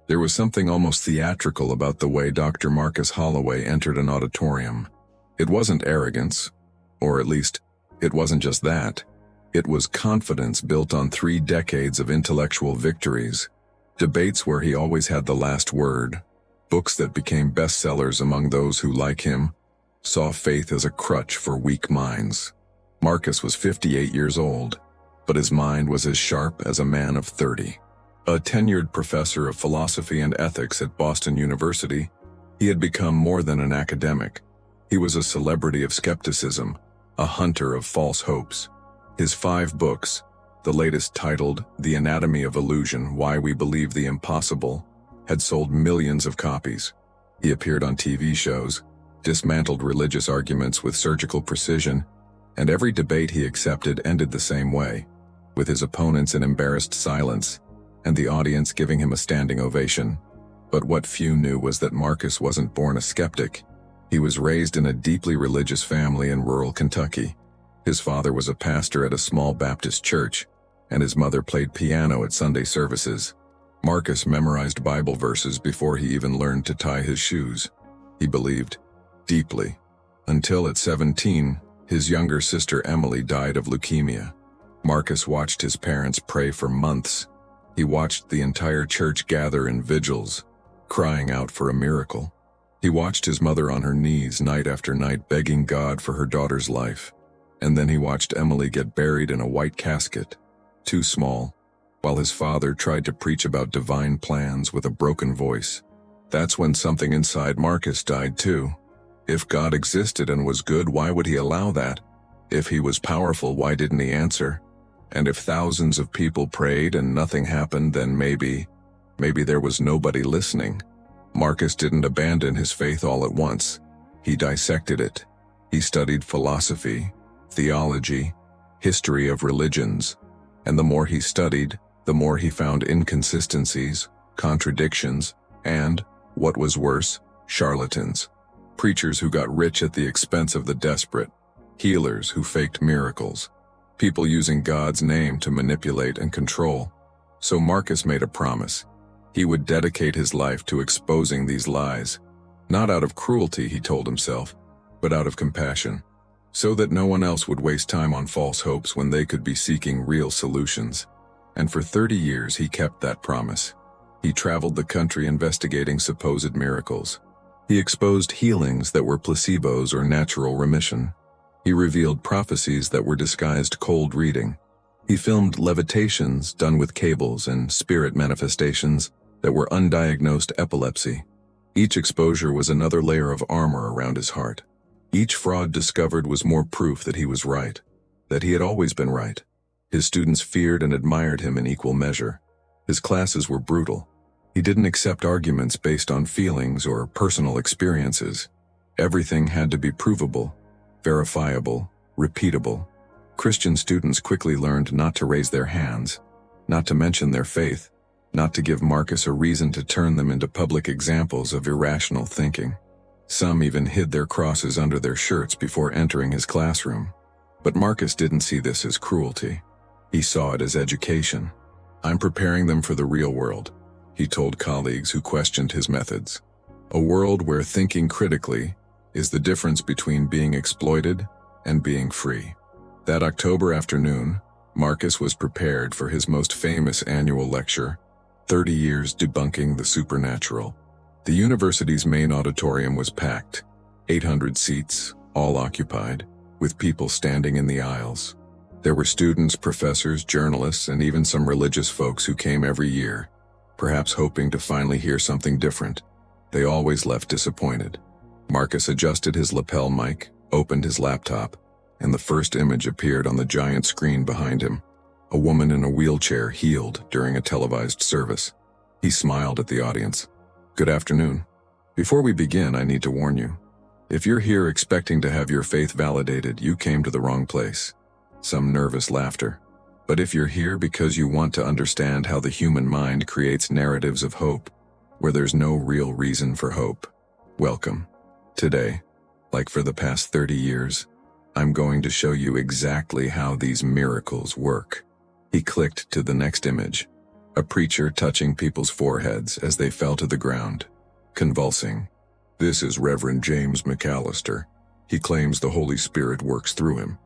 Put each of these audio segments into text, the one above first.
There was something almost theatrical about the way Dr. Marcus Holloway entered an auditorium. It wasn't arrogance, or at least, it wasn't just that. It was confidence built on 3 decades of intellectual victories, debates where he always had the last word, books that became bestsellers among those who, like him, saw faith as a crutch for weak minds. Marcus was 58 years old, but his mind was as sharp as a man of 30. A tenured professor of philosophy and ethics at Boston University, he had become more than an academic. He was a celebrity of skepticism, a hunter of false hopes. His 5 books, the latest titled The Anatomy of Illusion: Why We Believe the Impossible, had sold millions of copies. He appeared on TV shows, dismantled religious arguments with surgical precision, and every debate he accepted ended the same way, with his opponents in embarrassed silence, and the audience giving him a standing ovation. But what few knew was that Marcus wasn't born a skeptic. He was raised in a deeply religious family in rural Kentucky. His father was a pastor at a small Baptist church, and his mother played piano at Sunday services. Marcus memorized Bible verses before he even learned to tie his shoes. He believed deeply, until at 17, his younger sister Emily died of leukemia. Marcus watched his parents pray for months. He watched the entire church gather in vigils, crying out for a miracle. He watched his mother on her knees night after night begging God for her daughter's life. And then he watched Emily get buried in a white casket, too small, while his father tried to preach about divine plans with a broken voice. That's when something inside Marcus died too. If God existed and was good, why would he allow that? If he was powerful, why didn't he answer? And if thousands of people prayed and nothing happened, then maybe there was nobody listening. Marcus didn't abandon his faith all at once. He dissected it. He studied philosophy, theology, history of religions, and the more he studied, the more he found inconsistencies, contradictions, and, what was worse, charlatans. Preachers who got rich at the expense of the desperate, healers who faked miracles, people using God's name to manipulate and control. So Marcus made a promise. He would dedicate his life to exposing these lies, not out of cruelty, he told himself, but out of compassion, so that no one else would waste time on false hopes when they could be seeking real solutions. And for 30 years he kept that promise. He traveled the country investigating supposed miracles. He exposed healings that were placebos or natural remission. He revealed prophecies that were disguised cold reading. He filmed levitations done with cables and spirit manifestations that were undiagnosed epilepsy. Each exposure was another layer of armor around his heart. Each fraud discovered was more proof that he was right, that he had always been right. His students feared and admired him in equal measure. His classes were brutal. He didn't accept arguments based on feelings or personal experiences. Everything had to be provable, verifiable, repeatable. Christian students quickly learned not to raise their hands, not to mention their faith, not to give Marcus a reason to turn them into public examples of irrational thinking. Some even hid their crosses under their shirts before entering his classroom. But Marcus didn't see this as cruelty. He saw it as education. "I'm preparing them for the real world," he told colleagues who questioned his methods. "A world where thinking critically is the difference between being exploited and being free." That October afternoon, Marcus was prepared for his most famous annual lecture, 30 Years Debunking the Supernatural. The university's main auditorium was packed, 800 seats, all occupied, with people standing in the aisles. There were students, professors, journalists, and even some religious folks who came every year, perhaps hoping to finally hear something different. They always left disappointed. Marcus adjusted his lapel mic, opened his laptop, and the first image appeared on the giant screen behind him. A woman in a wheelchair healed during a televised service. He smiled at the audience. "Good afternoon. Before we begin, I need to warn you. If you're here expecting to have your faith validated, you came to the wrong place." Some nervous laughter. "But if you're here because you want to understand how the human mind creates narratives of hope, where there's no real reason for hope, welcome. Today, like for the past 30 years, I'm going to show you exactly how these miracles work." He clicked to the next image. A preacher touching people's foreheads as they fell to the ground, convulsing. This is Reverend James McAllister. He claims the Holy Spirit works through him.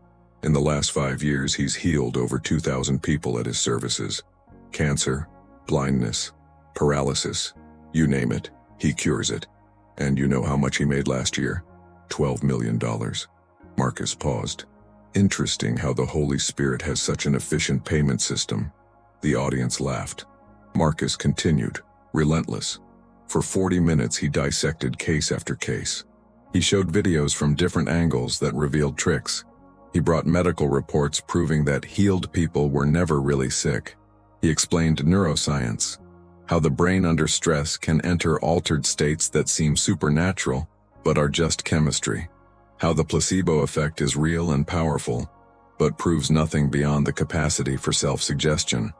In the last 5 years, he's healed over 2,000 people at his services. Cancer, blindness, paralysis, you name it, he cures it. And you know how much he made last year? $12 million. Marcus paused. Interesting how the Holy Spirit has such an efficient payment system. The audience laughed. Marcus continued, relentless. For 40 minutes he dissected case after case. He showed videos from different angles that revealed tricks. He brought medical reports proving that healed people were never really sick. He explained neuroscience, how the brain under stress can enter altered states that seem supernatural, but are just chemistry. How the placebo effect is real and powerful, but proves nothing beyond the capacity for self-suggestion.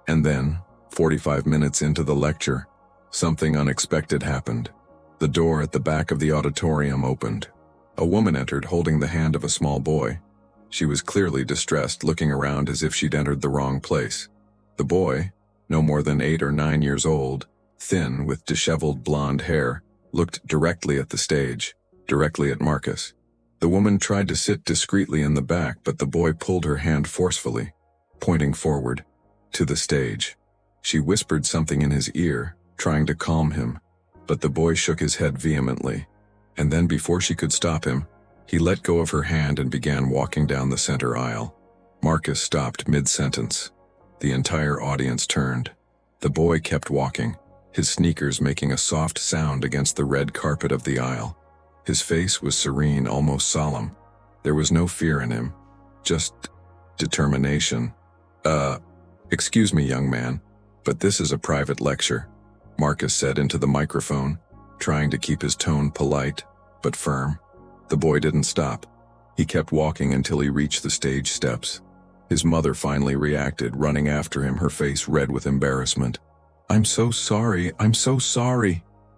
And then, 45 minutes into the lecture, something unexpected happened. The door at the back of the auditorium opened. A woman entered holding the hand of a small boy. She was clearly distressed, looking around as if she'd entered the wrong place. The boy, no more than 8 or 9 years old, thin with disheveled blonde hair, looked directly at the stage, directly at Marcus. The woman tried to sit discreetly in the back, but the boy pulled her hand forcefully, pointing forward, to the stage. She whispered something in his ear, trying to calm him, but the boy shook his head vehemently. And then before she could stop him, he let go of her hand and began walking down the center aisle. Marcus stopped mid-sentence. The entire audience turned. The boy kept walking, his sneakers making a soft sound against the red carpet of the aisle. His face was serene, almost solemn. There was no fear in him, just determination. Excuse me, young man, but this is a private lecture, Marcus said into the microphone, trying to keep his tone polite, but firm. The boy didn't stop. He kept walking until he reached the stage steps. His mother finally reacted, running after him, her face red with embarrassment. I'm so sorry,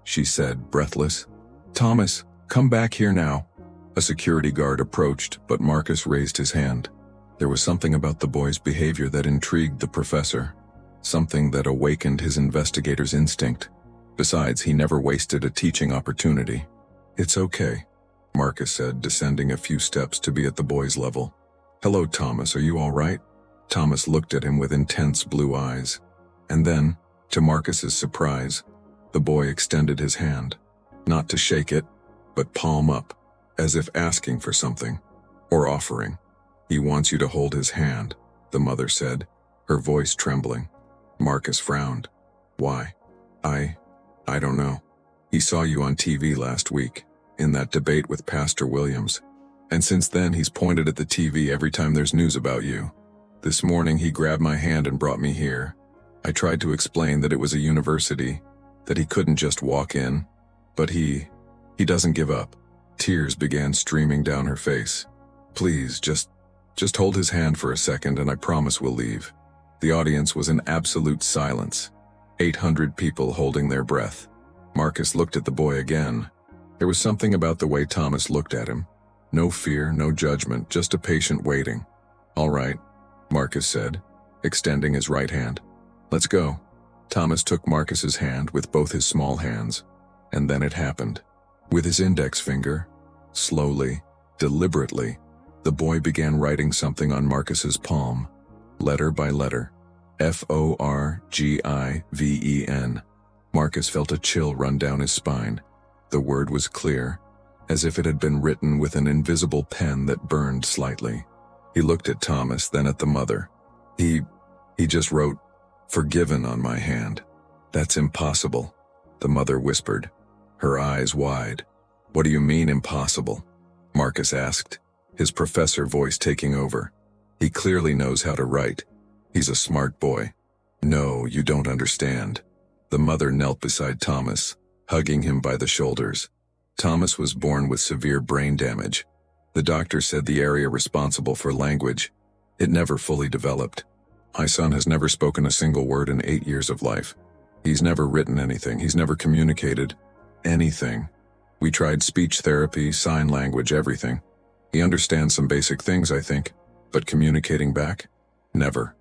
she said, breathless. Thomas, come back here now. A security guard approached, but Marcus raised his hand. There was something about the boy's behavior that intrigued the professor, something that awakened his investigator's instinct. Besides, he never wasted a teaching opportunity. It's okay, Marcus said, descending a few steps to be at the boy's level. Hello, Thomas, are you all right? Thomas looked at him with intense blue eyes. And then, to Marcus's surprise, the boy extended his hand, not to shake it, but palm up, as if asking for something, or offering. He wants you to hold his hand, the mother said, her voice trembling. Marcus frowned. Why? I don't know. He saw you on TV last week, in that debate with Pastor Williams, and since then he's pointed at the TV every time there's news about you. This morning he grabbed my hand and brought me here. I tried to explain that it was a university, that he couldn't just walk in, but he doesn't give up. Tears began streaming down her face. Please, just hold his hand for a second and I promise we'll leave. The audience was in absolute silence. 800 people holding their breath. Marcus looked at the boy again. There was something about the way Thomas looked at him. No fear, no judgment, just a patient waiting. All right, Marcus said, extending his right hand. Let's go. Thomas took Marcus's hand with both his small hands, and then it happened. With his index finger, slowly, deliberately, the boy began writing something on Marcus's palm, letter by letter. Forgiven. Marcus felt a chill run down his spine. The word was clear, as if it had been written with an invisible pen that burned slightly. He looked at Thomas, then at the mother. He just wrote, "Forgiven" on my hand. That's impossible, the mother whispered, her eyes wide. What do you mean impossible? Marcus asked, his professor voice taking over. He clearly knows how to write. He's a smart boy. No, you don't understand. The mother knelt beside Thomas, hugging him by the shoulders. Thomas was born with severe brain damage. The doctor said the area responsible for language. It never fully developed. My son has never spoken a single word in 8 years of life. He's never written anything. He's never communicated anything. We tried speech therapy, sign language, everything. He understands some basic things, I think, but communicating back? Never.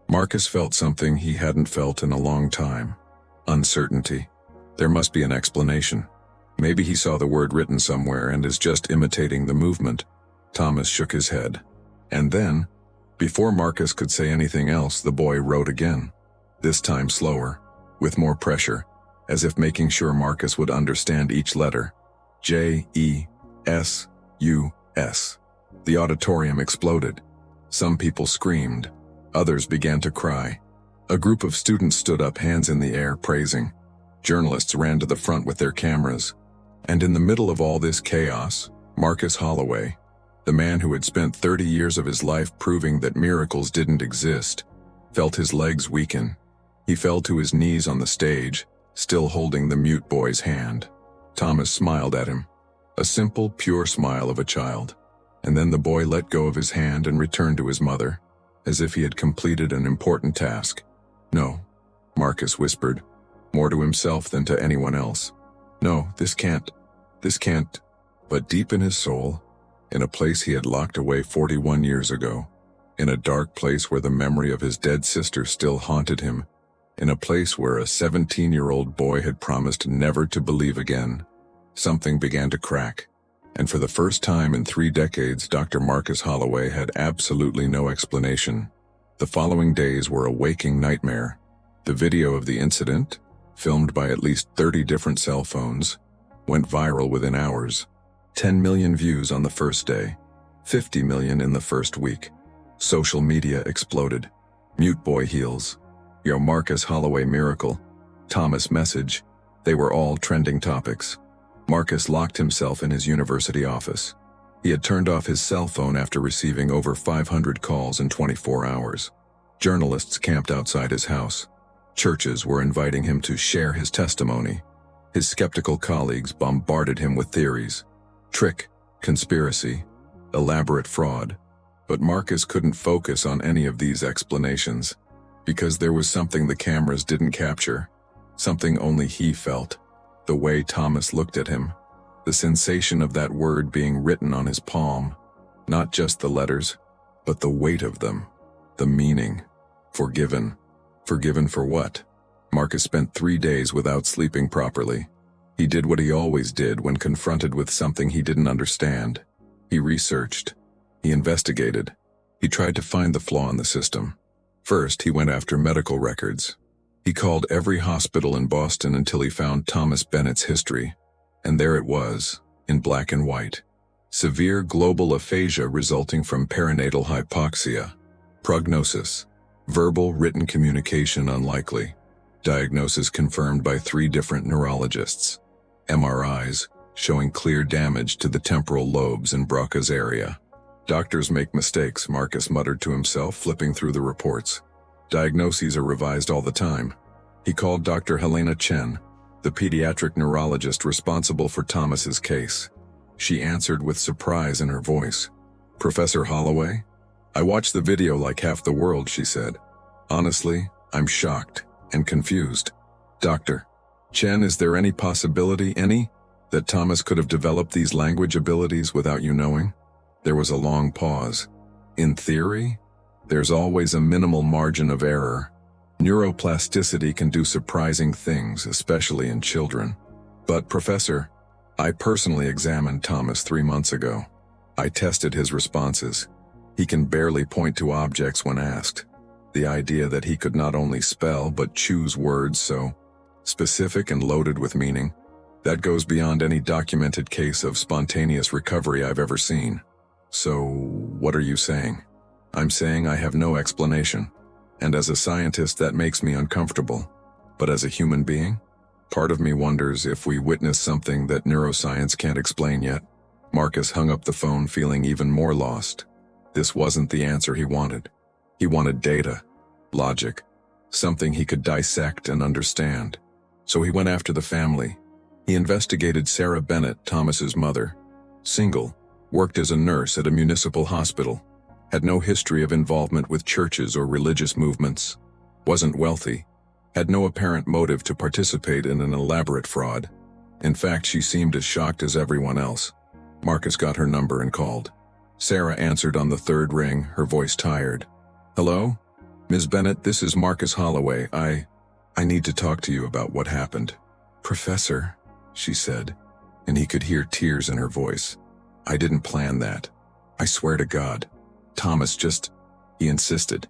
Marcus felt something he hadn't felt in a long time. Uncertainty. There must be an explanation. Maybe he saw the word written somewhere and is just imitating the movement. Thomas shook his head. And then, before Marcus could say anything else, the boy wrote again. This time slower, with more pressure, as if making sure Marcus would understand each letter. J-E-S-U-S. The auditorium exploded. Some people screamed. Others began to cry. A group of students stood up, hands in the air, praising. Journalists ran to the front with their cameras. And in the middle of all this chaos, Marcus Holloway, the man who had spent 30 years of his life proving that miracles didn't exist, felt his legs weaken. He fell to his knees on the stage, still holding the mute boy's hand. Thomas smiled at him, a simple, pure smile of a child. And then the boy let go of his hand and returned to his mother, as if he had completed an important task. "No," Marcus whispered, more to himself than to anyone else. "No, this can't. But deep in his soul, in a place he had locked away 41 years ago, in a dark place where the memory of his dead sister still haunted him, in a place where a 17-year-old boy had promised never to believe again, something began to crack. And for the first time in 3 decades, Dr. Marcus Holloway had absolutely no explanation. The following days were a waking nightmare. The video of the incident, filmed by at least 30 different cell phones, went viral within hours. 10 million views on the first day, 50 million in the first week. Social media exploded. Mute boy heals. Yo Marcus Holloway miracle. Thomas message. They were all trending topics. Marcus locked himself in his university office. He had turned off his cell phone after receiving over 500 calls in 24 hours. Journalists camped outside his house. Churches were inviting him to share his testimony. His skeptical colleagues bombarded him with theories. Trick, conspiracy, elaborate fraud. But Marcus couldn't focus on any of these explanations, because there was something the cameras didn't capture, something only he felt. The way Thomas looked at him, the sensation of that word being written on his palm, not just the letters, but the weight of them, the meaning. Forgiven. Forgiven for what? Marcus spent 3 days without sleeping properly. He did what he always did when confronted with something he didn't understand. He researched. He investigated. He tried to find the flaw in the system. First, he went after medical records. He called every hospital in Boston until he found Thomas Bennett's history. And there it was, in black and white. Severe global aphasia resulting from perinatal hypoxia. Prognosis. Verbal written communication unlikely. Diagnosis confirmed by 3 different neurologists. MRIs showing clear damage to the temporal lobes and Broca's area. Doctors make mistakes, Marcus muttered to himself, flipping through the reports. Diagnoses are revised all the time. He called Dr. Helena Chen, the pediatric neurologist responsible for Thomas's case. She answered with surprise in her voice. "Professor Holloway? I watched the video like half the world," she said. "Honestly, I'm shocked and confused. Dr. Chen, is there any possibility, that Thomas could have developed these language abilities without you knowing?" There was a long pause. "In theory, there's always a minimal margin of error. Neuroplasticity can do surprising things, especially in children. But, Professor, I personally examined Thomas 3 months ago. I tested his responses. He can barely point to objects when asked. The idea that he could not only spell but choose words so specific and loaded with meaning, that goes beyond any documented case of spontaneous recovery I've ever seen. So, what are you saying?" "I'm saying I have no explanation. And as a scientist, that makes me uncomfortable. But as a human being, part of me wonders if we witness something that neuroscience can't explain yet." Marcus hung up the phone, feeling even more lost. This wasn't the answer he wanted. He wanted data, logic, something he could dissect and understand. So he went after the family. He investigated Sarah Bennett, Thomas's mother. Single, worked as a nurse at a municipal hospital. Had no history of involvement with churches or religious movements. Wasn't wealthy. Had no apparent motive to participate in an elaborate fraud. In fact, she seemed as shocked as everyone else. Marcus got her number and called. Sarah answered on the 3rd ring, her voice tired. "Hello? "Ms. Bennett, this is Marcus Holloway. I need to talk to you about what happened." "Professor," she said, and he could hear tears in her voice. "I didn't plan that. I swear to God. Thomas he insisted.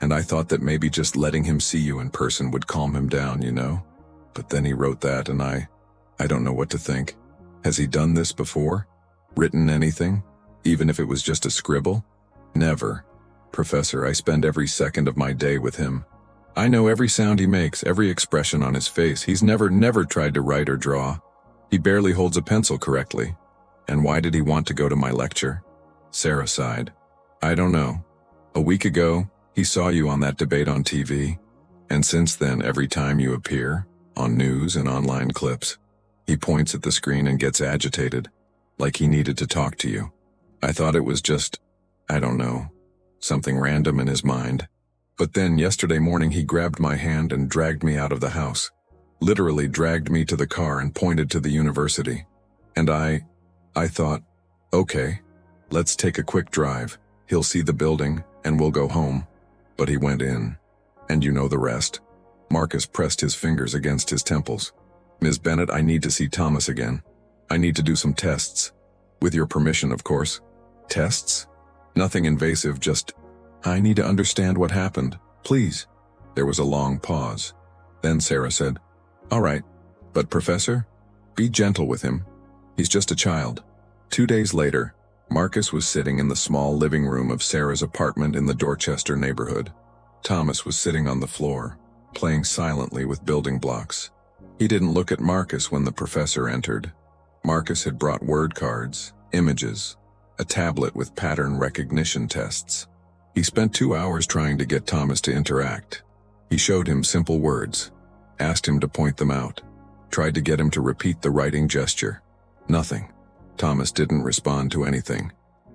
And I thought that maybe just letting him see you in person would calm him down, you know? But then he wrote that and I don't know what to think. Has he done this before? Written anything? Even if it was just a scribble?" "Never. Professor, I spend every second of my day with him. I know every sound he makes, every expression on his face. He's never tried to write or draw. He barely holds a pencil correctly. And why did he want to go to my lecture?" Sarah sighed. "I don't know. A week ago, he saw you on that debate on TV. And since then, every time you appear, on news and online clips, he points at the screen and gets agitated, like he needed to talk to you. I thought it was just, I don't know, something random in his mind. But then yesterday morning he grabbed my hand and dragged me out of the house. Literally dragged me to the car and pointed to the university. And I thought, okay, let's take a quick drive. He'll see the building and we'll go home. But he went in. And you know the rest." Marcus pressed his fingers against his temples. "Ms. Bennett, I need to see Thomas again. I need to do some tests. With your permission, of course." "Tests? Nothing invasive, just, I need to understand what happened. Please." There was a long pause. Then Sarah said, "All right, but Professor, be gentle with him. He's just a child." 2 days later, Marcus was sitting in the small living room of Sarah's apartment in the Dorchester neighborhood. Thomas was sitting on the floor, playing silently with building blocks. He didn't look at Marcus when the professor entered. Marcus had brought word cards, images, a tablet with pattern recognition tests. He spent 2 hours trying to get Thomas to interact. He showed him simple words, asked him to point them out, tried to get him to repeat the writing gesture. Nothing. Thomas didn't respond to anything.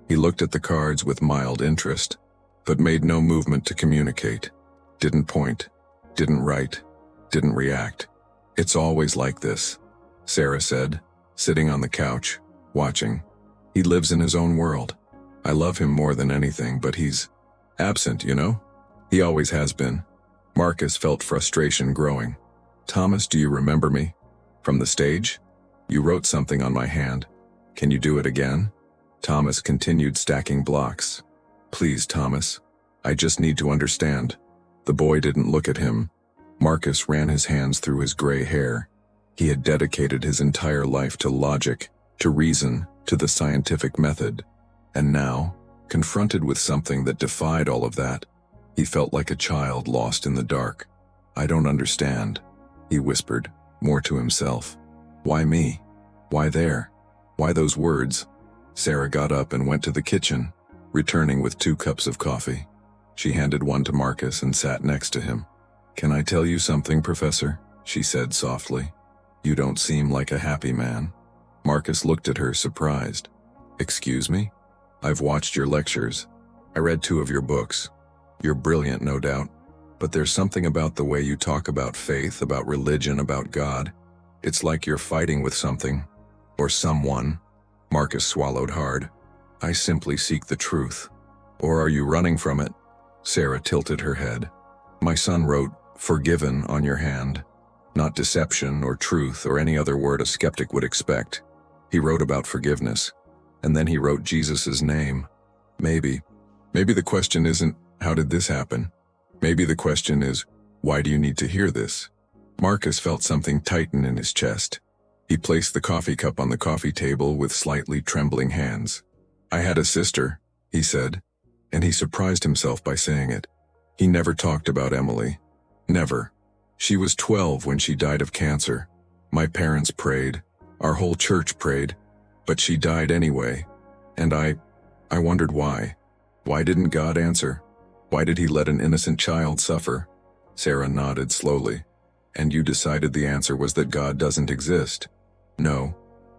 He looked at the cards with mild interest, but made no movement to communicate. Didn't point, didn't write, didn't react. "It's always like this," Sarah said, sitting on the couch, watching. "He lives in his own world. I love him more than anything, but he's absent, you know? He always has been." Marcus felt frustration growing. "Thomas, do you remember me? From the stage? You wrote something on my hand. Can you do it again?" Thomas continued stacking blocks. "Please, Thomas. I just need to understand." The boy didn't look at him. Marcus ran his hands through his gray hair. He had dedicated his entire life to logic, to reason, to the scientific method. And now, confronted with something that defied all of that, he felt like a child lost in the dark. "I don't understand," he whispered, more to himself. "Why me? Why there? Why those words?" Sarah got up and went to the kitchen, returning with 2 cups of coffee. She handed one to Marcus and sat next to him. "Can I tell you something, Professor?" she said softly. "You don't seem like a happy man." Marcus looked at her, surprised. "Excuse me? I've watched your lectures. I read 2 of your books. You're brilliant, no doubt. But there's something about the way you talk about faith, about religion, about God. It's like you're fighting with something. Or someone." Marcus swallowed hard. "I simply seek the truth." "Or are you running from it?" Sarah tilted her head. "My son wrote, 'forgiven' on your hand. Not deception or truth or any other word a skeptic would expect. He wrote about forgiveness. And then he wrote Jesus' name. Maybe the question isn't, how did this happen? Maybe the question is, why do you need to hear this?" Marcus felt something tighten in his chest. He placed the coffee cup on the coffee table with slightly trembling hands. "I had a sister," he said, and he surprised himself by saying it. He never talked about Emily. Never. She was 12 when she died of cancer. My parents prayed. Our whole church prayed. But she died anyway. And I wondered why. Why didn't God answer? Why did he let an innocent child suffer? Sarah nodded slowly. "And you decided the answer was that God doesn't exist?" "No.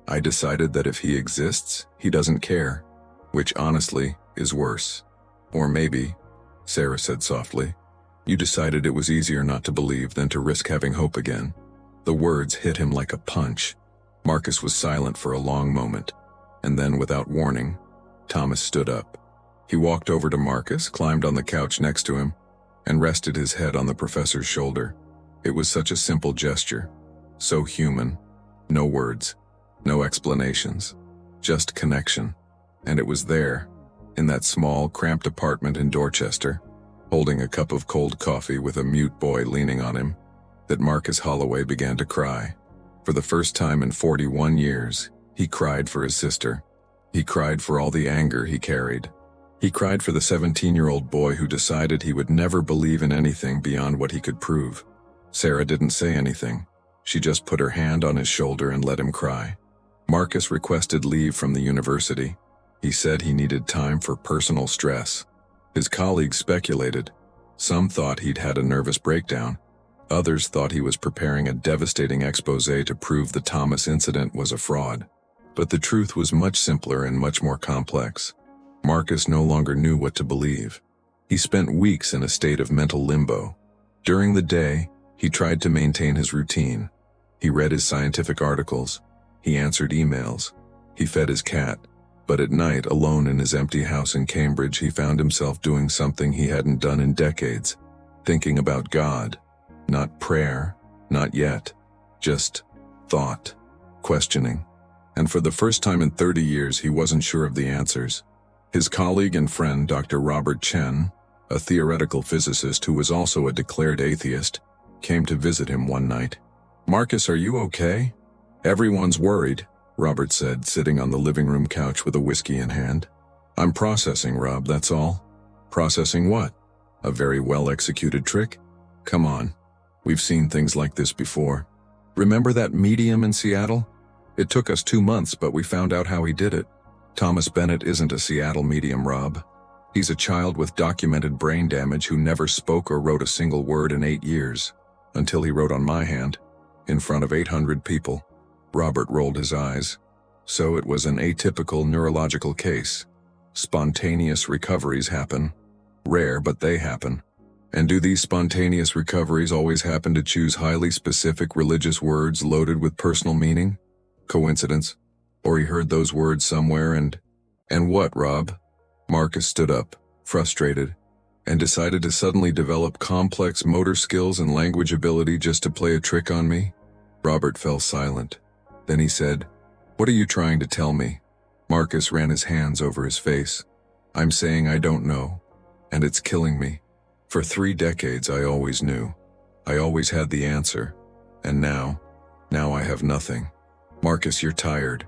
I decided that if he exists, he doesn't care. Which honestly is worse. Or maybe," Sarah said softly, "you decided it was easier not to believe than to risk having hope again." The words hit him like a punch. Marcus was silent for a long moment, and then without warning, Thomas stood up. He walked over to Marcus, climbed on the couch next to him. and rested his head on the professor's shoulder. It was such a simple gesture, so human. No words, no explanations, just connection. And it was there, in that small, cramped apartment in Dorchester, holding a cup of cold coffee with a mute boy leaning on him, that Marcus Holloway began to cry. For the first time in 41 years, he cried for his sister. He cried for all the anger he carried. He cried for the 17-year-old boy who decided he would never believe in anything beyond what he could prove. Sarah didn't say anything. She just put her hand on his shoulder and let him cry. Marcus requested leave from the university. He said he needed time for personal stress. His colleagues speculated. Some thought he'd had a nervous breakdown. Others thought he was preparing a devastating expose to prove the Thomas incident was a fraud. But the truth was much simpler and much more complex. Marcus no longer knew what to believe. He spent weeks in a state of mental limbo. During the day, he tried to maintain his routine. He read his scientific articles. He answered emails. He fed his cat. But at night, alone in his empty house in Cambridge, he found himself doing something he hadn't done in decades. Thinking about God. Not prayer, not yet. Just thought. Questioning. And for the first time in 30 years, he wasn't sure of the answers. His colleague and friend, Dr. Robert Chen, a theoretical physicist who was also a declared atheist, came to visit him one night. "Marcus, are you okay?" "Everyone's worried," Robert said, sitting on the living room couch with a whiskey in hand. "I'm processing, Rob, that's all." "Processing what? A very well-executed trick? Come on. We've seen things like this before. Remember that medium in Seattle? It took us 2 months, but we found out how he did it. Thomas Bennett isn't a Seattle medium, Rob. He's a child with documented brain damage who never spoke or wrote a single word in 8 years, until he wrote on my hand, in front of 800 people." Robert rolled his eyes. So it was an atypical neurological case. Spontaneous recoveries happen. Rare, but they happen. And do these spontaneous recoveries always happen to choose highly specific religious words loaded with personal meaning? Coincidence? Or he heard those words somewhere and what, Rob? Marcus stood up, frustrated, and decided to suddenly develop complex motor skills and language ability just to play a trick on me? Robert fell silent. Then he said, "What are you trying to tell me?" Marcus ran his hands over his face. "I'm saying I don't know, and it's killing me. For 3 decades I always knew. I always had the answer. And now I have nothing. Marcus, you're tired.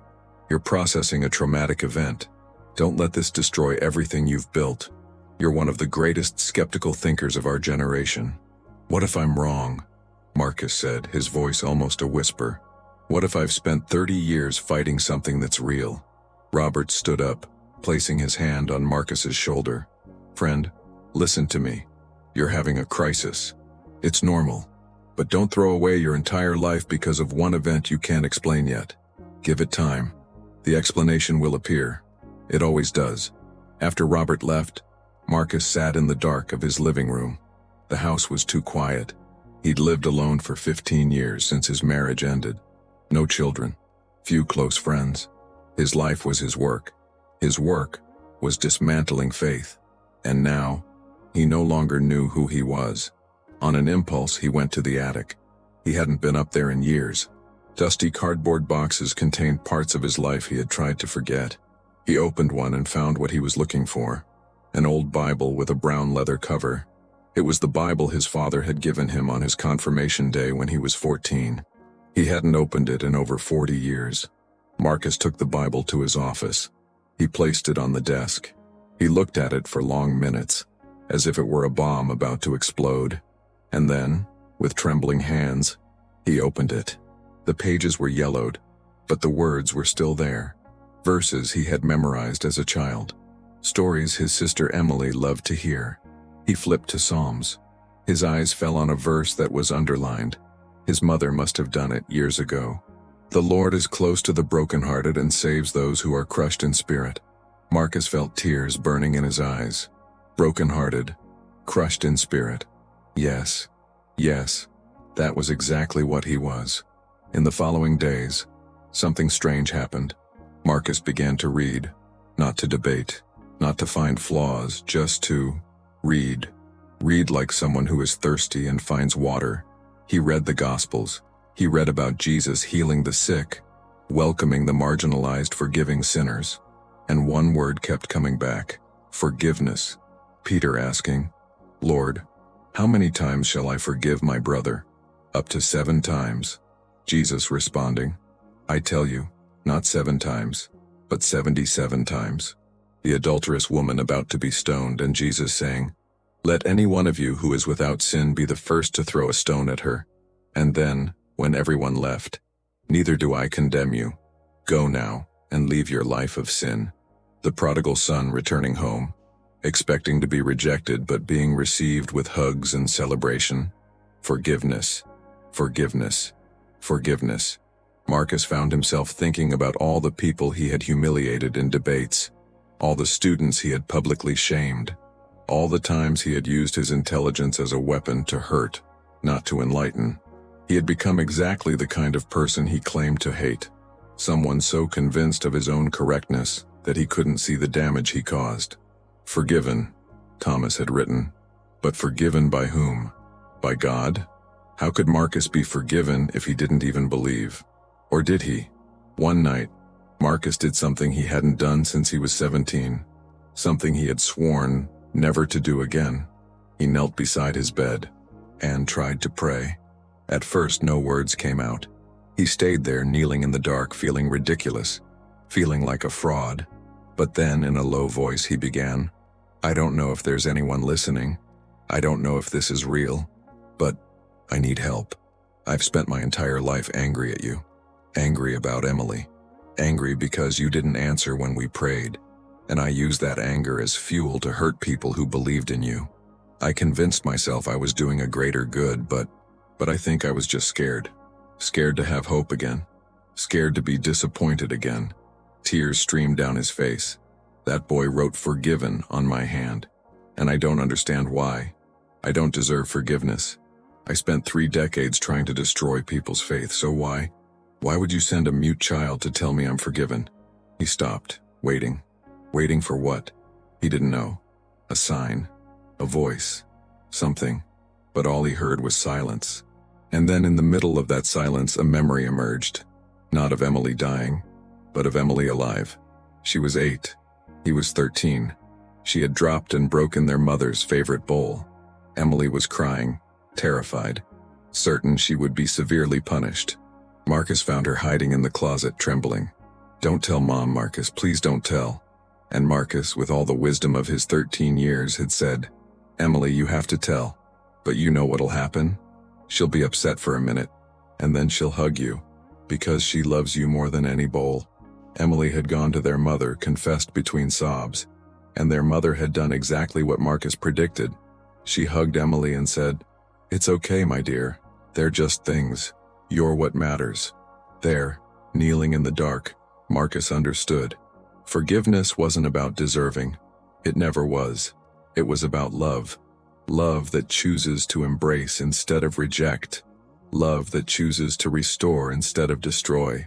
You're processing a traumatic event. Don't let this destroy everything you've built. You're one of the greatest skeptical thinkers of our generation." "What if I'm wrong?" Marcus said, his voice almost a whisper. "What if I've spent 30 years fighting something that's real?" Robert stood up, placing his hand on Marcus's shoulder. "Friend, listen to me. You're having a crisis. It's normal. But don't throw away your entire life because of one event you can't explain yet. Give it time. The explanation will appear. It always does." After Robert left, Marcus sat in the dark of his living room. The house was too quiet. He'd lived alone for 15 years since his marriage ended. No children, few close friends. His life was his work. His work was dismantling faith. And now, he no longer knew who he was. On an impulse, he went to the attic. He hadn't been up there in years. Dusty cardboard boxes contained parts of his life he had tried to forget. He opened one and found what he was looking for. An old Bible with a brown leather cover. It was the Bible his father had given him on his confirmation day when he was 14. He hadn't opened it in over 40 years. Marcus took the Bible to his office. He placed it on the desk. He looked at it for long minutes, as if it were a bomb about to explode. And then, with trembling hands, he opened it. The pages were yellowed, but the words were still there. Verses he had memorized as a child. Stories his sister Emily loved to hear. He flipped to Psalms. His eyes fell on a verse that was underlined. His mother must have done it years ago. "The Lord is close to the brokenhearted and saves those who are crushed in spirit." Marcus felt tears burning in his eyes. Brokenhearted, crushed in spirit. Yes, that was exactly what he was. In the following days, something strange happened. Marcus began to read, not to debate, not to find flaws, just to read. Read like someone who is thirsty and finds water. He read the Gospels. He read about Jesus healing the sick, welcoming the marginalized, forgiving sinners. And one word kept coming back: forgiveness. Peter asking, "Lord, how many times shall I forgive my brother? Up to 7 times. Jesus responding, "I tell you, not 7 times, but 77 times. The adulterous woman about to be stoned, and Jesus saying, "Let any one of you who is without sin be the first to throw a stone at her." And then, when everyone left, "Neither do I condemn you. Go now, and leave your life of sin." The prodigal son returning home, expecting to be rejected but being received with hugs and celebration. Forgiveness, forgiveness, forgiveness. Marcus found himself thinking about all the people he had humiliated in debates, all the students he had publicly shamed, all the times he had used his intelligence as a weapon to hurt, not to enlighten. He had become exactly the kind of person he claimed to hate, someone so convinced of his own correctness that he couldn't see the damage he caused. Forgiven, Thomas had written, but forgiven by whom? By God? How could Marcus be forgiven if he didn't even believe? Or did he? One night, Marcus did something he hadn't done since he was 17, something he had sworn never to do again. He knelt beside his bed and tried to pray. At first, no words came out. He stayed there, kneeling in the dark, feeling ridiculous, feeling like a fraud. But then, in a low voice, he began, "I don't know if there's anyone listening. I don't know if this is real, but I need help. I've spent my entire life angry at you, angry about Emily, angry because you didn't answer when we prayed, and I used that anger as fuel to hurt people who believed in you. I convinced myself I was doing a greater good, but I think I was just scared. Scared to have hope again. Scared to be disappointed again." Tears streamed down his face. "That boy wrote 'forgiven' on my hand, and I don't understand why. I don't deserve forgiveness. I spent 3 decades trying to destroy people's faith, so why would you send a mute child to tell me I'm forgiven?" He stopped, waiting. Waiting for what? He didn't know. A sign, a voice, something. But all he heard was silence. And then in the middle of that silence, a memory emerged. Not of Emily dying, but of Emily alive. She was 8. He was 13. She had dropped and broken their mother's favorite bowl. Emily was crying, terrified, certain she would be severely punished. Marcus found her hiding in the closet, trembling. "Don't tell Mom, Marcus, please don't tell." And Marcus, with all the wisdom of his 13 years, had said, "Emily, you have to tell. But you know what'll happen? She'll be upset for a minute, and then she'll hug you, because she loves you more than any bowl." Emily had gone to their mother, confessed between sobs, and their mother had done exactly what Marcus predicted. She hugged Emily and said, "It's okay, my dear. They're just things. You're what matters." There, kneeling in the dark, Marcus understood. Forgiveness wasn't about deserving. It never was. It was about love. Love that chooses to embrace instead of reject. Love that chooses to restore instead of destroy.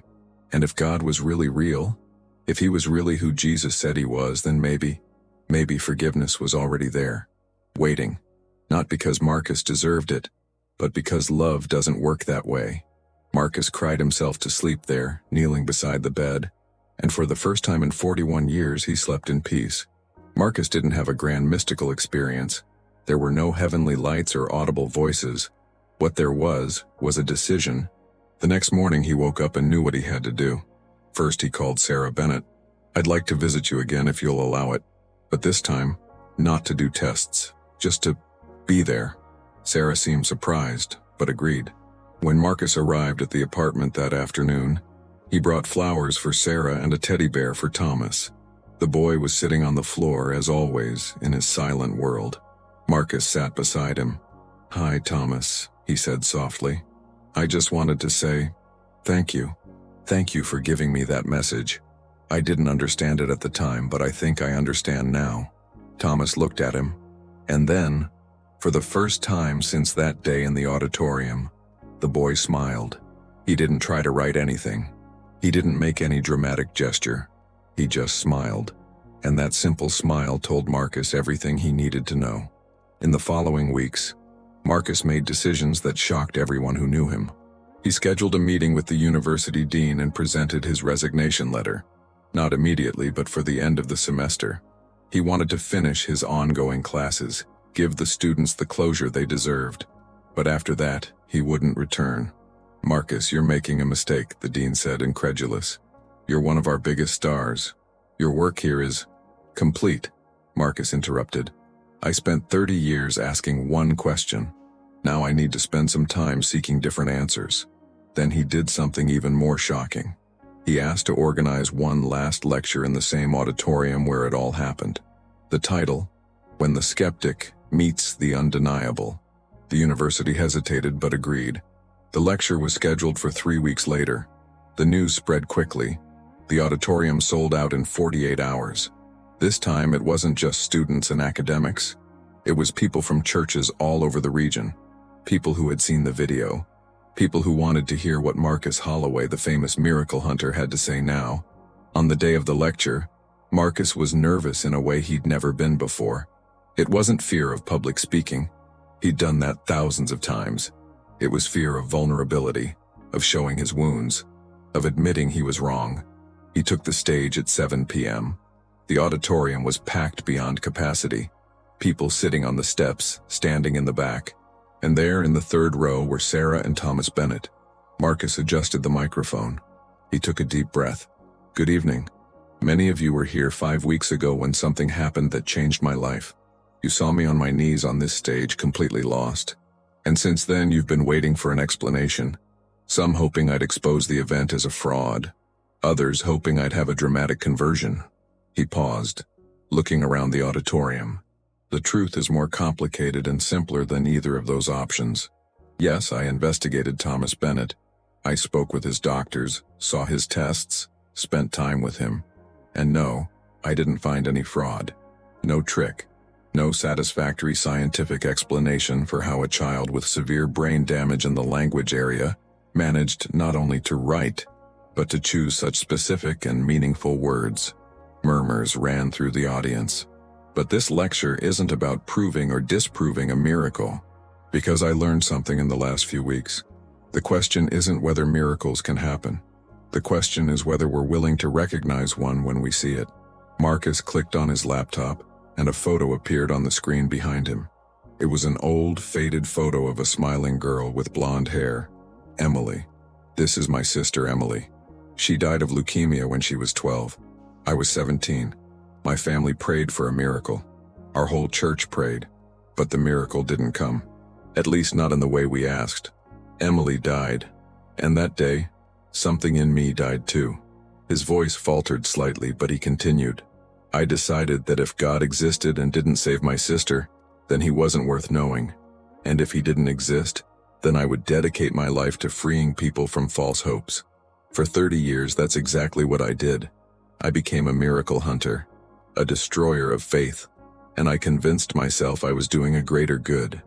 And if God was really real, if he was really who Jesus said he was, then maybe forgiveness was already there, waiting. Not because Marcus deserved it, but because love doesn't work that way. Marcus cried himself to sleep there, kneeling beside the bed, and for the first time in 41 years he slept in peace. Marcus didn't have a grand mystical experience. There were no heavenly lights or audible voices. What there was a decision. The next morning he woke up and knew what he had to do. First he called Sarah Bennett. "I'd like to visit you again if you'll allow it. But this time, not to do tests, just to be there." Sarah seemed surprised, but agreed. When Marcus arrived at the apartment that afternoon, he brought flowers for Sarah and a teddy bear for Thomas. The boy was sitting on the floor, as always, in his silent world. Marcus sat beside him. "Hi, Thomas," he said softly. "I just wanted to say, thank you. Thank you for giving me that message. I didn't understand it at the time, but I think I understand now." Thomas looked at him, and then, for the first time since that day in the auditorium, the boy smiled. He didn't try to write anything. He didn't make any dramatic gesture. He just smiled, and that simple smile told Marcus everything he needed to know. In the following weeks, Marcus made decisions that shocked everyone who knew him. He scheduled a meeting with the university dean and presented his resignation letter. Not immediately, but for the end of the semester. He wanted to finish his ongoing classes, give the students the closure they deserved. But after that, he wouldn't return. "Marcus, you're making a mistake," the dean said, incredulous. "You're one of our biggest stars. Your work here is complete." Marcus interrupted. "I spent 30 years asking one question. Now I need to spend some time seeking different answers." Then he did something even more shocking. He asked to organize one last lecture in the same auditorium where it all happened. The title, "When the Skeptic Meets the Undeniable." The university hesitated but agreed. The lecture was scheduled for 3 weeks later. The news spread quickly. The auditorium sold out in 48 hours. This time it wasn't just students and academics. It was people from churches all over the region. People who had seen the video. People who wanted to hear what Marcus Holloway, the famous miracle hunter, had to say now. On the day of the lecture, Marcus was nervous in a way he'd never been before. It wasn't fear of public speaking. He'd done that thousands of times. It was fear of vulnerability, of showing his wounds, of admitting he was wrong. He took the stage at 7 p.m. The auditorium was packed beyond capacity. People sitting on the steps, standing in the back. And there in the third row were Sarah and Thomas Bennett. Marcus adjusted the microphone. He took a deep breath. "Good evening. Many of you were here 5 weeks ago when something happened that changed my life. You saw me on my knees on this stage, completely lost. And since then you've been waiting for an explanation. Some hoping I'd expose the event as a fraud. Others hoping I'd have a dramatic conversion." He paused, looking around the auditorium. "The truth is more complicated and simpler than either of those options. Yes, I investigated Thomas Bennett. I spoke with his doctors, saw his tests, spent time with him. And no, I didn't find any fraud. No trick. No satisfactory scientific explanation for how a child with severe brain damage in the language area managed not only to write, but to choose such specific and meaningful words." Murmurs ran through the audience. "But this lecture isn't about proving or disproving a miracle. Because I learned something in the last few weeks. The question isn't whether miracles can happen. The question is whether we're willing to recognize one when we see it." Marcus clicked on his laptop, and a photo appeared on the screen behind him. It was an old, faded photo of a smiling girl with blonde hair. "Emily. This is my sister Emily. She died of leukemia when she was 12. I was 17. My family prayed for a miracle. Our whole church prayed. But the miracle didn't come. At least not in the way we asked. Emily died. And that day, something in me died too." His voice faltered slightly, but he continued. "I decided that if God existed and didn't save my sister, then he wasn't worth knowing. And if he didn't exist, then I would dedicate my life to freeing people from false hopes. For 30 years, that's exactly what I did. I became a miracle hunter, a destroyer of faith, and I convinced myself I was doing a greater good."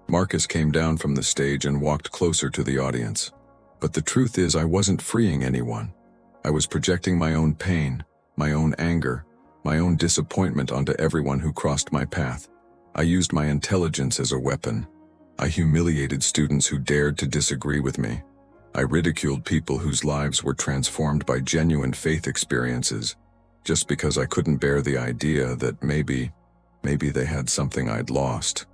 Marcus came down from the stage and walked closer to the audience. "But the truth is, I wasn't freeing anyone. I was projecting my own pain, my own anger, my own disappointment onto everyone who crossed my path. I used my intelligence as a weapon. I humiliated students who dared to disagree with me. I ridiculed people whose lives were transformed by genuine faith experiences, just because I couldn't bear the idea that maybe they had something I'd lost."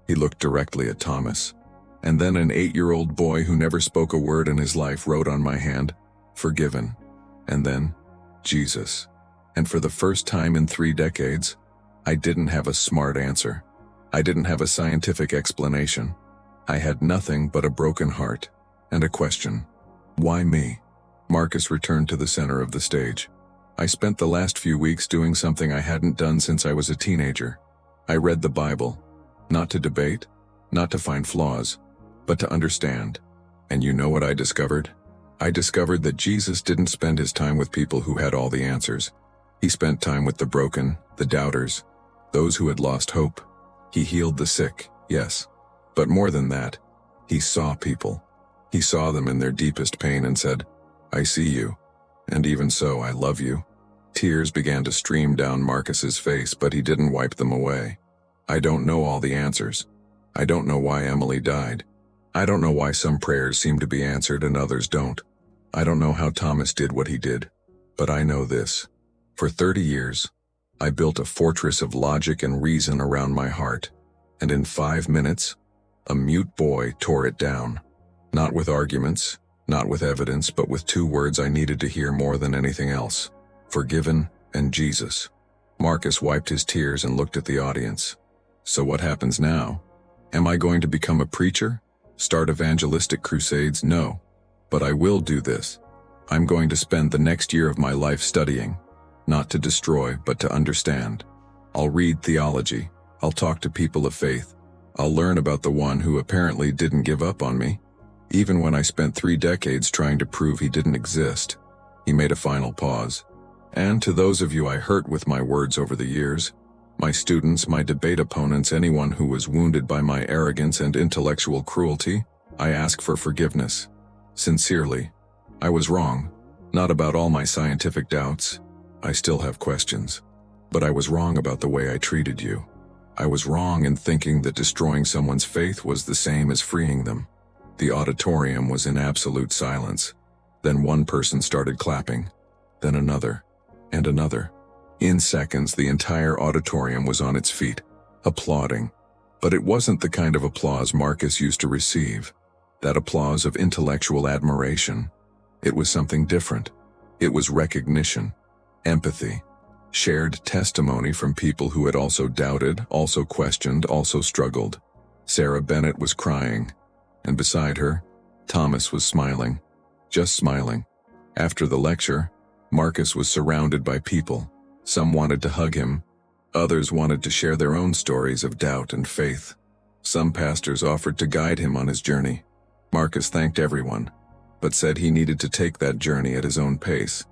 He looked directly at Thomas. "And then an 8-year-old boy who never spoke a word in his life wrote on my hand, 'Forgiven.' And then, Jesus. And for the first time in 3 decades, I didn't have a smart answer. I didn't have a scientific explanation. I had nothing but a broken heart and a question. Why me?" Marcus returned to the center of the stage. "I spent the last few weeks doing something I hadn't done since I was a teenager. I read the Bible, not to debate, not to find flaws, but to understand. And you know what I discovered? I discovered that Jesus didn't spend his time with people who had all the answers. He spent time with the broken, the doubters, those who had lost hope. He healed the sick, yes. But more than that, he saw people. He saw them in their deepest pain and said, 'I see you. And even so, I love you.'" Tears began to stream down Marcus's face, but he didn't wipe them away. I don't know all the answers. I don't know why Emily died. I don't know why some prayers seem to be answered and others don't. I don't know how Thomas did what he did. But I know this. For 30 years, I built a fortress of logic and reason around my heart. And in 5 minutes, a mute boy tore it down. Not with arguments, not with evidence, but with 2 words I needed to hear more than anything else. Forgiven and Jesus. Marcus wiped his tears and looked at the audience. So what happens now? Am I going to become a preacher? Start evangelistic crusades? No. But I will do this. I'm going to spend the next year of my life studying. Not to destroy, but to understand. I'll read theology. I'll talk to people of faith. I'll learn about the one who apparently didn't give up on me. Even when I spent 3 decades trying to prove he didn't exist. He made a final pause. And to those of you I hurt with my words over the years, my students, my debate opponents, anyone who was wounded by my arrogance and intellectual cruelty, I ask for forgiveness. Sincerely. I was wrong. Not about all my scientific doubts. I still have questions. But I was wrong about the way I treated you. I was wrong in thinking that destroying someone's faith was the same as freeing them. The auditorium was in absolute silence. Then one person started clapping. Then another. And another. In seconds, the entire auditorium was on its feet, applauding. But it wasn't the kind of applause Marcus used to receive. That applause of intellectual admiration. It was something different. It was recognition, empathy, shared testimony from people who had also doubted, also questioned, also struggled. Sarah Bennett was crying, and beside her, Thomas was smiling, just smiling. After the lecture, Marcus was surrounded by people. Some wanted to hug him. Others wanted to share their own stories of doubt and faith. Some pastors offered to guide him on his journey. Marcus thanked everyone, but said he needed to take that journey at his own pace.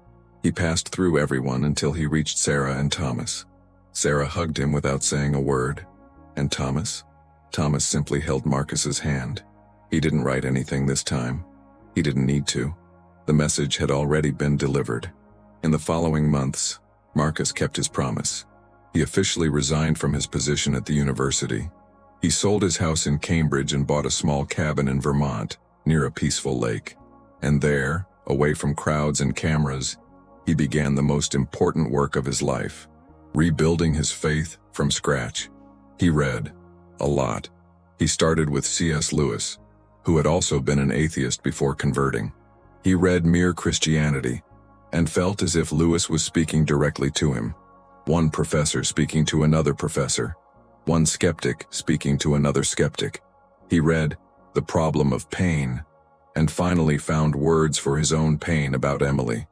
He passed through everyone until he reached Sarah and Thomas. Sarah hugged him without saying a word. And Thomas? Thomas simply held Marcus's hand. He didn't write anything this time. He didn't need to. The message had already been delivered. In the following months, Marcus kept his promise. He officially resigned from his position at the university. He sold his house in Cambridge and bought a small cabin in Vermont, near a peaceful lake. And there, away from crowds and cameras, he began the most important work of his life, rebuilding his faith from scratch. He read a lot. He started with C.S. Lewis, who had also been an atheist before converting. He read Mere Christianity, and felt as if Lewis was speaking directly to him. One professor speaking to another professor. One skeptic speaking to another skeptic. He read The Problem of Pain, and finally found words for his own pain about Emily.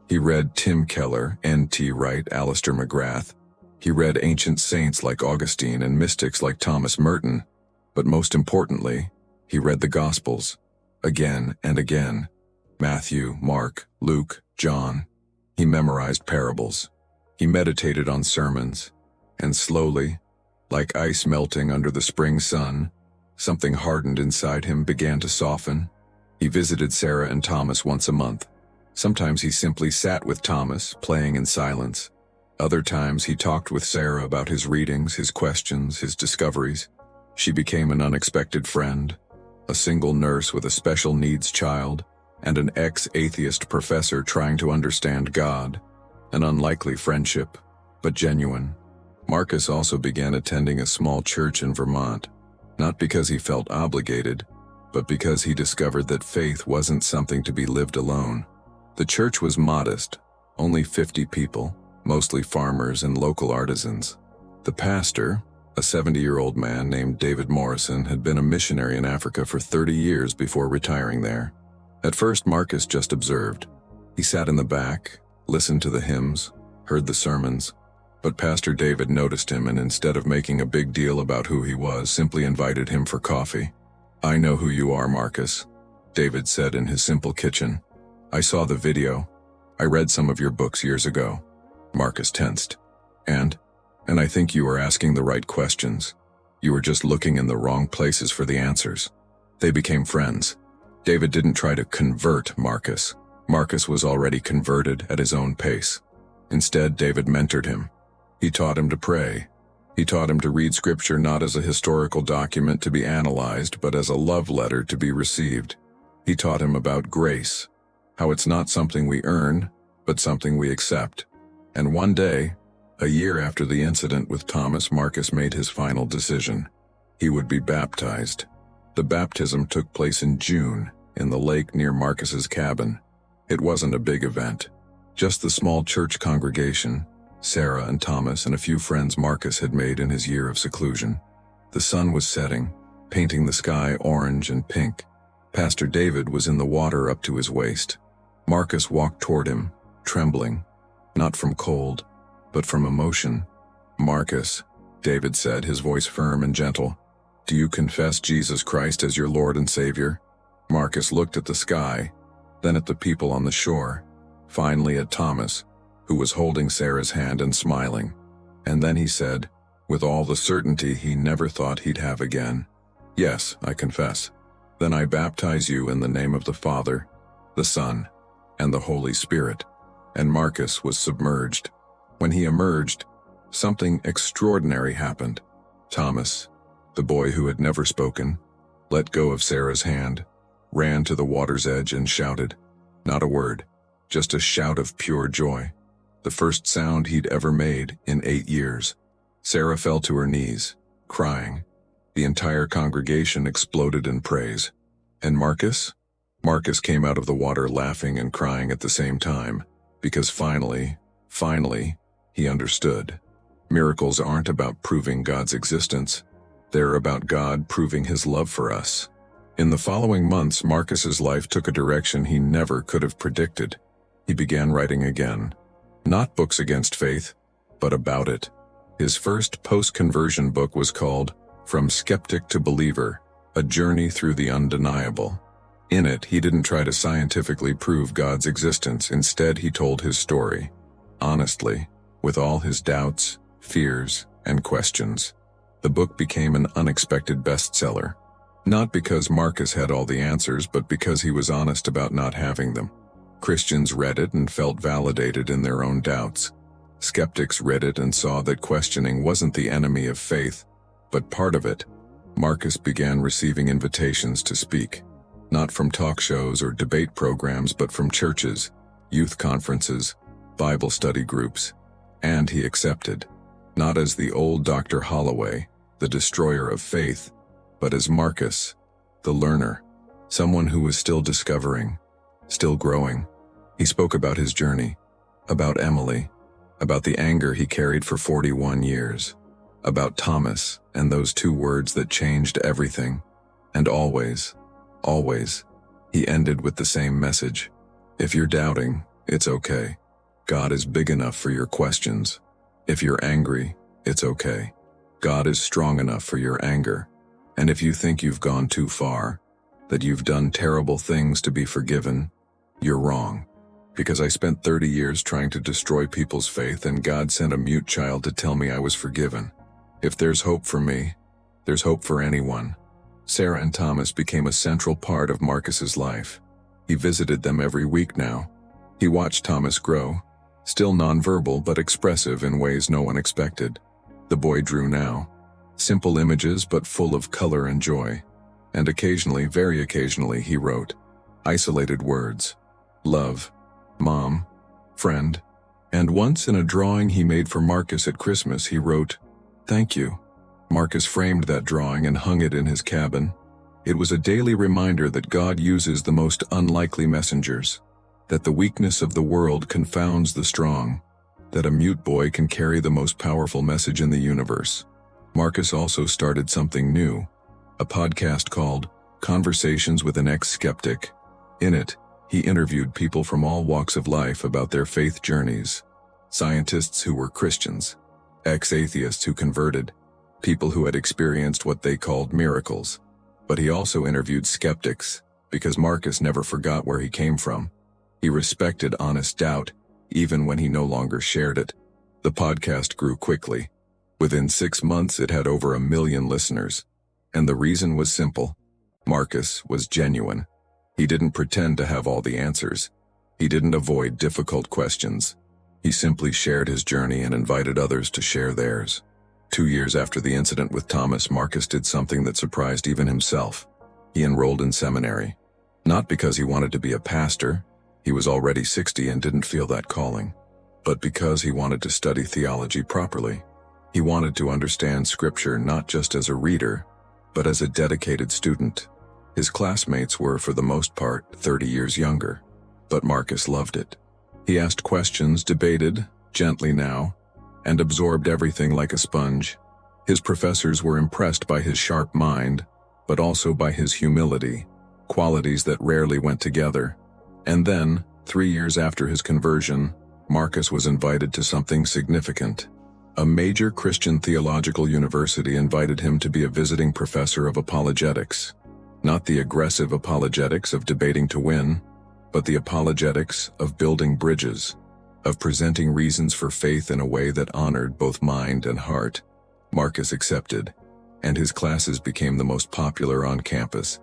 He read Tim Keller, N.T. Wright, Alistair McGrath. He read ancient saints like Augustine and mystics like Thomas Merton. But most importantly, he read the Gospels, again and again. Matthew, Mark, Luke, John. He memorized parables. He meditated on sermons. And slowly, like ice melting under the spring sun, something hardened inside him began to soften. He visited Sarah and Thomas once a month. Sometimes he simply sat with Thomas, playing in silence. Other times he talked with Sarah about his readings, his questions, his discoveries. She became an unexpected friend, a single nurse with a special needs child, and an ex-atheist professor trying to understand God. An unlikely friendship, but genuine. Marcus also began attending a small church in Vermont, not because he felt obligated, but because he discovered that faith wasn't something to be lived alone. The church was modest, only 50 people, mostly farmers and local artisans. The pastor, a 70-year-old man named David Morrison, had been a missionary in Africa for 30 years before retiring there. At first, Marcus just observed. He sat in the back, listened to the hymns, heard the sermons. But Pastor David noticed him and instead of making a big deal about who he was, simply invited him for coffee. "I know who you are, Marcus," David said in his simple kitchen. "I saw the video. I read some of your books years ago." Marcus tensed. And I think you are asking the right questions. You were just looking in the wrong places for the answers." They became friends. David didn't try to convert Marcus. Marcus was already converted at his own pace. Instead, David mentored him. He taught him to pray, He taught him to read Scripture not as a historical document to be analyzed, but as a love letter to be received. He taught him about grace, how it's not something we earn, but something we accept. And one day, a year after the incident with Thomas, Marcus made his final decision. He would be baptized. The baptism took place in June, in the lake near Marcus's cabin. It wasn't a big event, just the small church congregation, Sarah and Thomas and a few friends Marcus had made in his year of seclusion. The sun was setting, painting the sky orange and pink. Pastor David was in the water up to his waist. Marcus walked toward him, trembling, not from cold, but from emotion. "Marcus," David said, his voice firm and gentle, "do you confess Jesus Christ as your Lord and Savior?" Marcus looked at the sky, then at the people on the shore, finally at Thomas, who was holding Sarah's hand and smiling. And then he said, with all the certainty he never thought he'd have again, "Yes, I confess. Then I baptize you in the name of the Father, the Son, and the Holy Spirit." And Marcus was submerged. When he emerged, something extraordinary happened. Thomas, the boy who had never spoken, let go of Sarah's hand, ran to the water's edge and shouted. Not a word, just a shout of pure joy. The first sound he'd ever made in 8 years. Sarah fell to her knees, crying. The entire congregation exploded in praise. And Marcus? Marcus came out of the water laughing and crying at the same time, because finally, he understood. Miracles aren't about proving God's existence. They're about God proving his love for us. In the following months, Marcus's life took a direction he never could have predicted. He began writing again. Not books against faith, but about it. His first post-conversion book was called From Skeptic to Believer, A Journey Through the Undeniable. In it, he didn't try to scientifically prove God's existence. Instead, he told his story, honestly, with all his doubts, fears, and questions. The book became an unexpected bestseller. Not because Marcus had all the answers, but because he was honest about not having them. Christians read it and felt validated in their own doubts. Skeptics read it and saw that questioning wasn't the enemy of faith, but part of it. Marcus began receiving invitations to speak, not from talk shows or debate programs, but from churches, youth conferences, Bible study groups. And he accepted, not as the old Dr. Holloway, the destroyer of faith, but as Marcus, the learner, someone who was still discovering, still growing. He spoke about his journey, about Emily, about the anger he carried for 41 years, about Thomas and those 2 words that changed everything. And always, he ended with the same message. If you're doubting, it's okay. God is big enough for your questions. If you're angry, it's okay. God is strong enough for your anger. And if you think you've gone too far, that you've done terrible things to be forgiven, you're wrong. Because I spent 30 years trying to destroy people's faith, and God sent a mute child to tell me I was forgiven. If there's hope for me, there's hope for anyone. Sarah and Thomas became a central part of Marcus's life. He visited them every week now. He watched Thomas grow, still nonverbal but expressive in ways no one expected. The boy drew now. Simple images but full of color and joy. And occasionally, very occasionally, he wrote. Isolated words. Love. Mom. Friend. And once in a drawing he made for Marcus at Christmas, he wrote, "Thank you." Marcus framed that drawing and hung it in his cabin. It was a daily reminder that God uses the most unlikely messengers, that the weakness of the world confounds the strong, that a mute boy can carry the most powerful message in the universe. Marcus also started something new, a podcast called Conversations with an Ex-Skeptic. In it, he interviewed people from all walks of life about their faith journeys. Scientists who were Christians, ex-atheists who converted, people who had experienced what they called miracles. But he also interviewed skeptics, because Marcus never forgot where he came from. He respected honest doubt, even when he no longer shared it. The podcast grew quickly. Within 6 months, it had over 1 million listeners. And the reason was simple. Marcus was genuine. He didn't pretend to have all the answers. He didn't avoid difficult questions. He simply shared his journey and invited others to share theirs. 2 years after the incident with Thomas, Marcus did something that surprised even himself. He enrolled in seminary. Not because he wanted to be a pastor, he was already 60 and didn't feel that calling, but because he wanted to study theology properly. He wanted to understand Scripture not just as a reader, but as a dedicated student. His classmates were, for the most part, 30 years younger, but Marcus loved it. He asked questions, debated, gently now, and absorbed everything like a sponge. His professors were impressed by his sharp mind, but also by his humility, qualities that rarely went together. And then, 3 years after his conversion, Marcus was invited to something significant. A major Christian theological university invited him to be a visiting professor of apologetics. Not the aggressive apologetics of debating to win, but the apologetics of building bridges, of presenting reasons for faith in a way that honored both mind and heart. Marcus accepted, and his classes became the most popular on campus,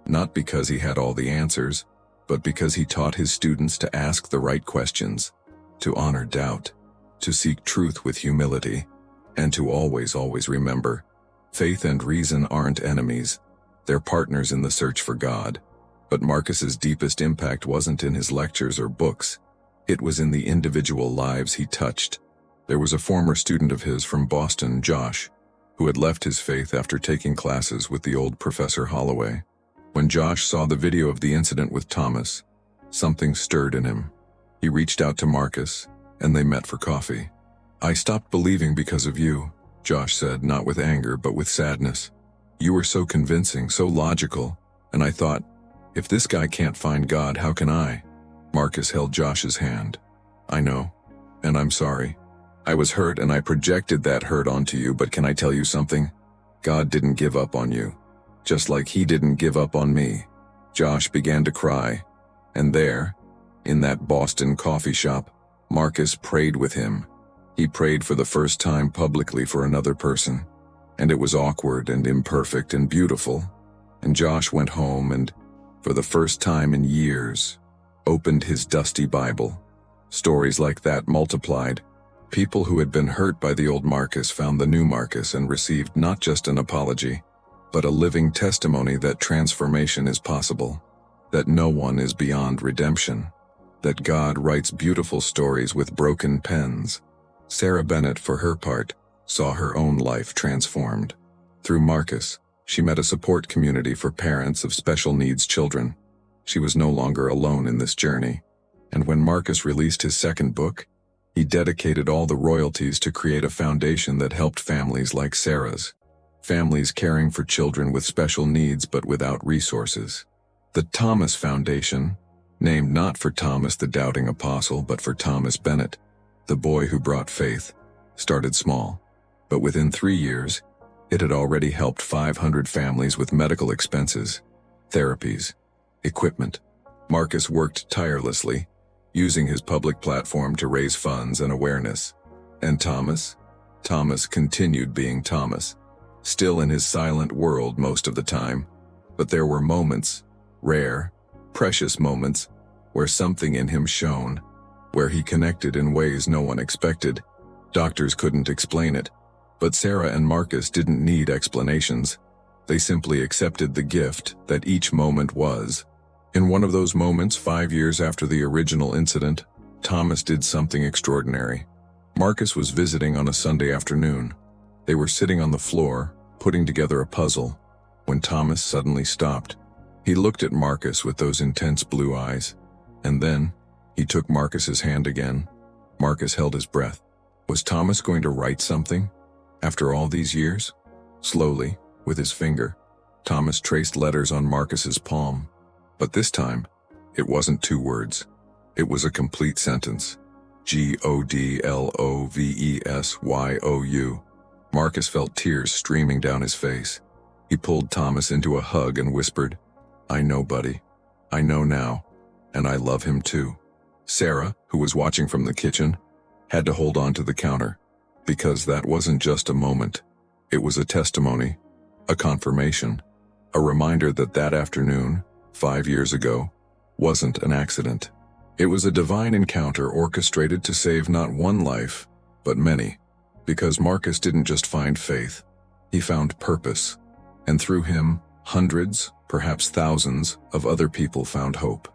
not because he had all the answers, but because he taught his students to ask the right questions, to honor doubt, to seek truth with humility, and to always remember, faith and reason aren't enemies, they're partners in the search for God. But Marcus's deepest impact wasn't in his lectures or books. It was in the individual lives he touched. There was a former student of his from Boston, Josh, who had left his faith after taking classes with the old Professor Holloway. When Josh saw the video of the incident with Thomas, something stirred in him. He reached out to Marcus, and they met for coffee. "I stopped believing because of you," Josh said, not with anger, but with sadness. "You were so convincing, so logical, and I thought, if this guy can't find God, how can I?" Marcus held Josh's hand. "I know, and I'm sorry. I was hurt and I projected that hurt onto you, but can I tell you something? God didn't give up on you, just like he didn't give up on me." Josh began to cry, and there, in that Boston coffee shop, Marcus prayed with him. He prayed for the first time publicly for another person, and it was awkward and imperfect and beautiful. And Josh went home and, for the first time in years, opened his dusty Bible. Stories like that multiplied. People who had been hurt by the old Marcus found the new Marcus and received not just an apology, but a living testimony that transformation is possible, that no one is beyond redemption, that God writes beautiful stories with broken pens. Sarah Bennett, for her part, saw her own life transformed. Through Marcus, she met a support community for parents of special needs children. She was no longer alone in this journey. And when Marcus released his second book, he dedicated all the royalties to create a foundation that helped families like Sarah's. Families caring for children with special needs but without resources. The Thomas Foundation, named not for Thomas the doubting apostle but for Thomas Bennett, the boy who brought faith, started small. But within 3 years, it had already helped 500 families with medical expenses, therapies, equipment. Marcus worked tirelessly, using his public platform to raise funds and awareness. And Thomas? Thomas continued being Thomas, still in his silent world most of the time. But there were moments, rare, precious moments, where something in him shone, where he connected in ways no one expected. Doctors couldn't explain it, but Sarah and Marcus didn't need explanations. They simply accepted the gift that each moment was. In one of those moments, 5 years after the original incident, Thomas did something extraordinary. Marcus was visiting on a Sunday afternoon. They were sitting on the floor, putting together a puzzle, when Thomas suddenly stopped. He looked at Marcus with those intense blue eyes, and then he took Marcus's hand again. Marcus held his breath. Was Thomas going to write something? After all these years? Slowly, with his finger, Thomas traced letters on Marcus's palm. But this time, it wasn't 2 words. It was a complete sentence. GODLOVESYOU. Marcus felt tears streaming down his face. He pulled Thomas into a hug and whispered, "I know, buddy. I know now, and I love him too." Sarah, who was watching from the kitchen, had to hold on to the counter, because that wasn't just a moment. It was a testimony, a confirmation, a reminder that that afternoon, 5 years ago, wasn't an accident. It was a divine encounter orchestrated to save not one life, but many. Because Marcus didn't just find faith, he found purpose. And through him, hundreds, perhaps thousands, of other people found hope.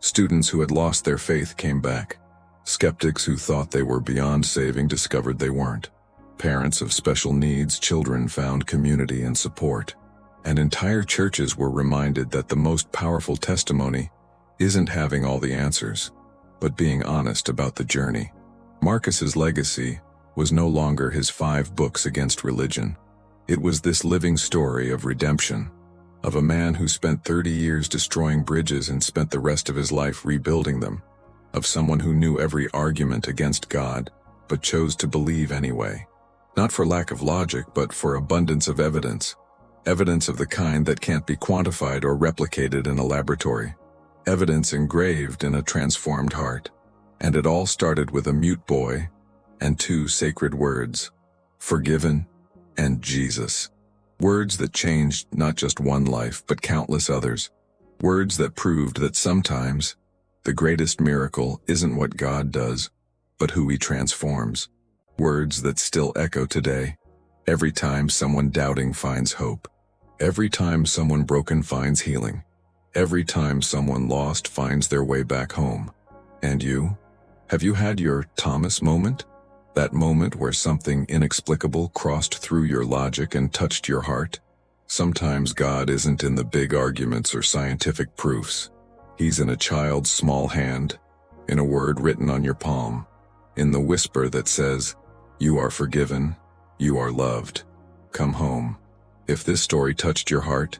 Students who had lost their faith came back. Skeptics who thought they were beyond saving discovered they weren't. Parents of special needs children found community and support. And entire churches were reminded that the most powerful testimony isn't having all the answers, but being honest about the journey. Marcus's legacy was no longer his 5 books against religion. It was this living story of redemption, of a man who spent 30 years destroying bridges and spent the rest of his life rebuilding them, of someone who knew every argument against God, but chose to believe anyway. Not for lack of logic, but for abundance of evidence. Evidence of the kind that can't be quantified or replicated in a laboratory. Evidence engraved in a transformed heart. And it all started with a mute boy and 2 sacred words: forgiven and Jesus. Words that changed not just one life, but countless others. Words that proved that sometimes the greatest miracle isn't what God does, but who He transforms. Words that still echo today, every time someone doubting finds hope. Every time someone broken finds healing. Every time someone lost finds their way back home. And you? Have you had your Thomas moment? That moment where something inexplicable crossed through your logic and touched your heart? Sometimes God isn't in the big arguments or scientific proofs. He's in a child's small hand, in a word written on your palm, in the whisper that says, "You are forgiven, you are loved. Come home." If this story touched your heart,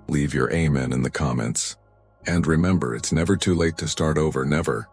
leave your amen in the comments. And remember, it's never too late to start over, never.